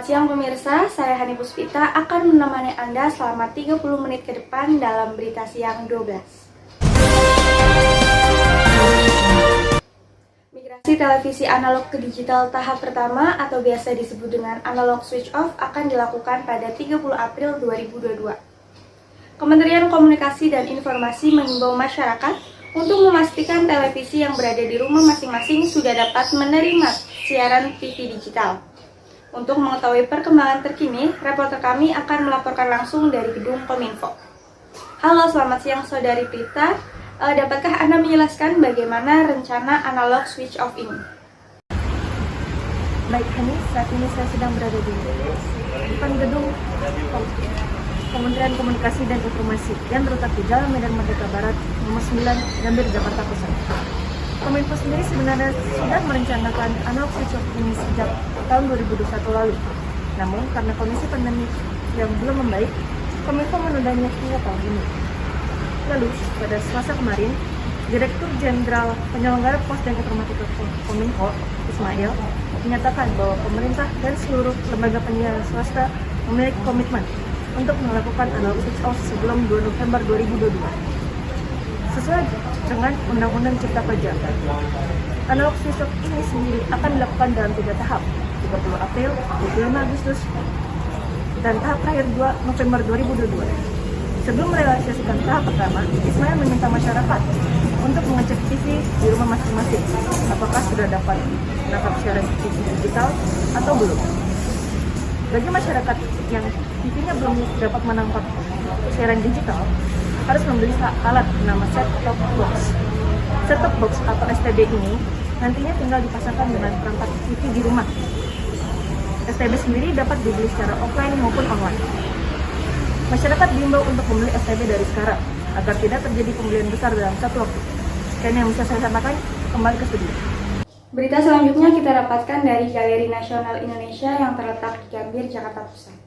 Selamat siang pemirsa, saya Hani Puspita akan menemani Anda selama 30 menit ke depan dalam Berita Siang 12. Migrasi televisi analog ke digital tahap pertama atau biasa disebut dengan analog switch off akan dilakukan pada 30 April 2022. Kementerian Komunikasi dan Informasi mengimbau masyarakat untuk memastikan televisi yang berada di rumah masing-masing sudah dapat menerima siaran TV digital. Untuk mengetahui perkembangan terkini, reporter kami akan melaporkan langsung dari gedung Kominfo. Halo, selamat siang Saudari Prita. Dapatkah Anda menjelaskan bagaimana rencana analog switch off ini? Baik, Hani, saat ini saya sedang berada di depan gedung Kementerian Komunikasi dan Informasi yang terletak di Jalan Medan Merdeka Barat, nomor 9, Gambir, Jakarta Pusat. Kominfo sendiri sebenarnya sudah merencanakan analog switch off ini sejak tahun 2021 lalu. Namun, karena kondisi pandemi yang belum membaik, Kominfo menundanya hingga tahun ini. Lalu, pada Selasa kemarin, Direktur Jenderal Penyelenggara Pos dan Informatika Kominfo, Ismail, menyatakan bahwa pemerintah dan seluruh lembaga penyiaran swasta memiliki komitmen untuk melakukan analog switch off sebelum 2 November 2022. Sesuai dengan Undang-Undang Cipta Kerja, analog switch off ini sendiri akan dilakukan dalam 3 tahap, 30 April, 25 Agustus, dan tahap terakhir 2 November 2022. Sebelum merealisasikan tahap pertama, Ismail meminta masyarakat untuk mengecek TV di rumah masing-masing, apakah sudah dapat menangkap siaran TV digital atau belum. Bagi masyarakat yang TV-nya belum dapat menangkap siaran digital, harus membeli alat bernama set-top box. Set-top box atau STB ini nantinya tinggal dipasangkan dengan perangkat TV di rumah. STB sendiri dapat dibeli secara offline maupun online. Masyarakat diimbau untuk membeli STB dari sekarang agar tidak terjadi pembelian besar dalam satu waktu. Sekian yang bisa saya sampaikan, kembali ke studio. Berita selanjutnya kita dapatkan dari Galeri Nasional Indonesia yang terletak di Gambir, Jakarta Pusat.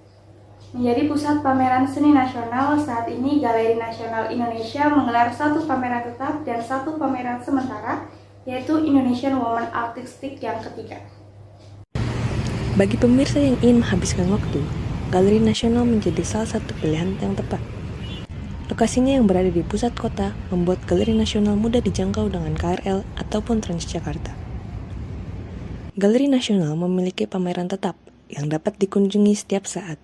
Menjadi pusat pameran seni nasional, saat ini Galeri Nasional Indonesia menggelar satu pameran tetap dan satu pameran sementara, yaitu Indonesian Women Artistic yang ketiga. Bagi pemirsa yang ingin menghabiskan waktu, Galeri Nasional menjadi salah satu pilihan yang tepat. Lokasinya yang berada di pusat kota membuat Galeri Nasional mudah dijangkau dengan KRL ataupun Transjakarta. Galeri Nasional memiliki pameran tetap yang dapat dikunjungi setiap saat.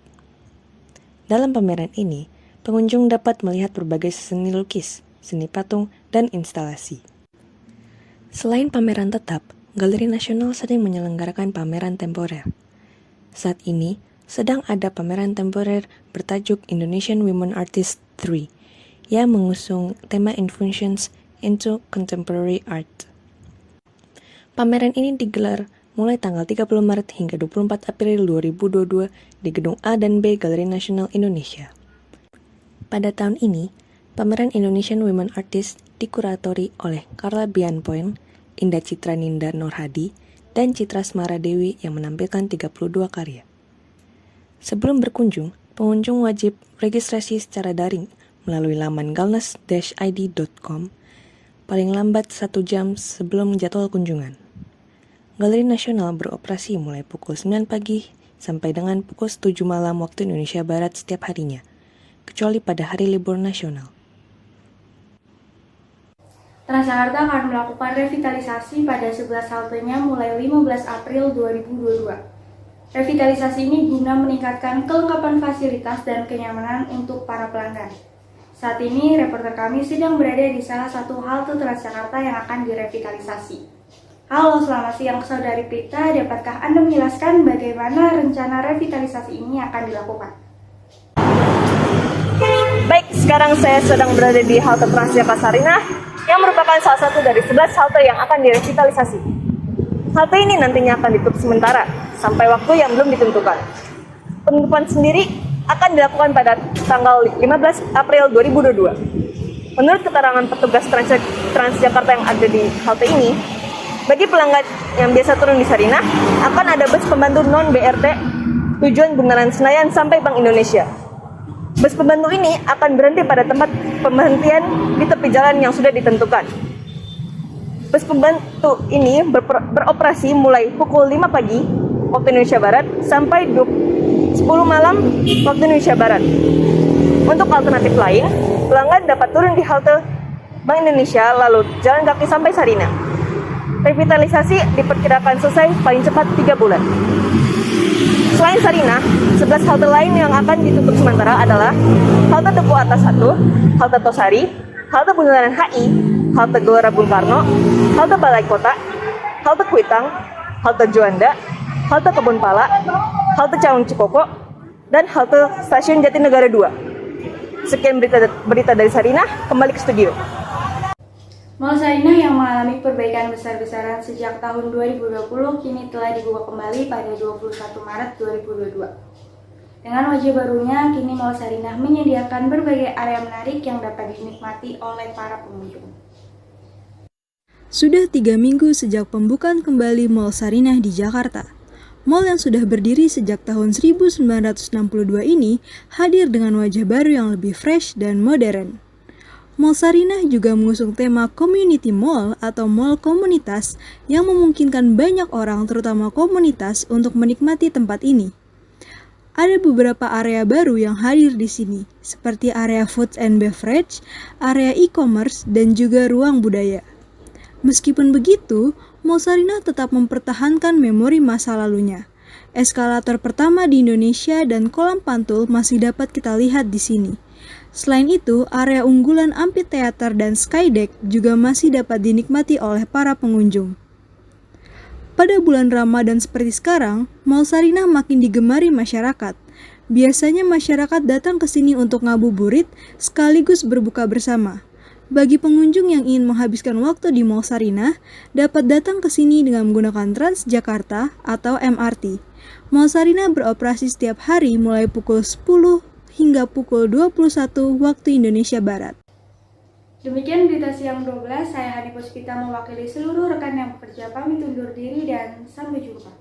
Dalam pameran ini, pengunjung dapat melihat berbagai seni lukis, seni patung, dan instalasi. Selain pameran tetap, Galeri Nasional sering menyelenggarakan pameran temporer. Saat ini, sedang ada pameran temporer bertajuk Indonesian Women Artists 3 yang mengusung tema Infusions into Contemporary Art. Pameran ini digelar mulai tanggal 30 Maret hingga 24 April 2022 di Gedung A dan B Galeri Nasional Indonesia. Pada tahun ini, pameran Indonesian Women Artists dikuratori oleh Carla Bianpoint, Indah Citraninda Nurhadi, dan Citra Smara Dewi yang menampilkan 32 karya. Sebelum berkunjung, pengunjung wajib registrasi secara daring melalui laman galnas-id.com paling lambat 1 jam sebelum jadwal kunjungan. Galeri Nasional beroperasi mulai pukul 9 pagi sampai dengan pukul 7 malam waktu Indonesia Barat setiap harinya, kecuali pada hari libur nasional. Transjakarta akan melakukan revitalisasi pada 11 haltenya mulai 15 April 2022. Revitalisasi ini guna meningkatkan kelengkapan fasilitas dan kenyamanan untuk para pelanggan. Saat ini, reporter kami sedang berada di salah satu halte Transjakarta yang akan direvitalisasi. Halo, selamat siang Saudari Prita. Dapatkah Anda menjelaskan bagaimana rencana revitalisasi ini akan dilakukan? Baik, sekarang saya sedang berada di halte Transjakarta Sarinah yang merupakan salah satu dari 11 halte yang akan direvitalisasi. Halte ini nantinya akan ditutup sementara sampai waktu yang belum ditentukan. Penutupan sendiri akan dilakukan pada tanggal 15 April 2022. Menurut keterangan petugas Transjakarta yang ada di halte ini, bagi pelanggan yang biasa turun di Sarinah, akan ada bus pembantu non-BRT tujuan Bundaran Senayan sampai Bank Indonesia. Bus pembantu ini akan berhenti pada tempat pemberhentian di tepi jalan yang sudah ditentukan. Bus pembantu ini beroperasi mulai pukul 5 pagi waktu Indonesia Barat sampai 10 malam waktu Indonesia Barat. Untuk alternatif lain, pelanggan dapat turun di halte Bank Indonesia lalu jalan kaki sampai Sarinah. Revitalisasi diperkirakan selesai paling cepat 3 bulan. Selain Sarinah, 11 halte lain yang akan ditutup sementara adalah halte Duku Atas 1, halte Tosari, halte Bundaran HI, halte Gelora Bung Karno, halte Balai Kota, halte Kuitang, halte Juanda, halte Kebonpala, halte Cawang Cikoko, dan halte Stasiun Jatinegara 2. Sekian berita dari Sarinah, kembali ke studio. Mall Sarinah yang mengalami perbaikan besar-besaran sejak tahun 2020 kini telah dibuka kembali pada 21 Maret 2022. Dengan wajah barunya, kini Mall Sarinah menyediakan berbagai area menarik yang dapat dinikmati oleh para pengunjung. Sudah 3 minggu sejak pembukaan kembali Mall Sarinah di Jakarta. Mall yang sudah berdiri sejak tahun 1962 ini hadir dengan wajah baru yang lebih fresh dan modern. Mall Sarinah juga mengusung tema Community Mall atau mall komunitas yang memungkinkan banyak orang terutama komunitas untuk menikmati tempat ini. Ada beberapa area baru yang hadir di sini, seperti area food and beverage, area e-commerce, dan juga ruang budaya. Meskipun begitu, Mall Sarinah tetap mempertahankan memori masa lalunya. Eskalator pertama di Indonesia dan kolam pantul masih dapat kita lihat di sini. Selain itu, area unggulan amphitheater dan skydeck juga masih dapat dinikmati oleh para pengunjung. Pada bulan Ramadan seperti sekarang, Mall Sarinah makin digemari masyarakat. Biasanya masyarakat datang ke sini untuk ngabuburit sekaligus berbuka bersama. Bagi pengunjung yang ingin menghabiskan waktu di Mall Sarinah, dapat datang ke sini dengan menggunakan Transjakarta atau MRT. Mall Sarinah beroperasi setiap hari mulai pukul 10 hingga pukul 21 waktu Indonesia Barat. Demikian berita siang 12, saya Hani Puspita mewakili seluruh rekan yang bekerja pamit undur diri dan sampai jumpa.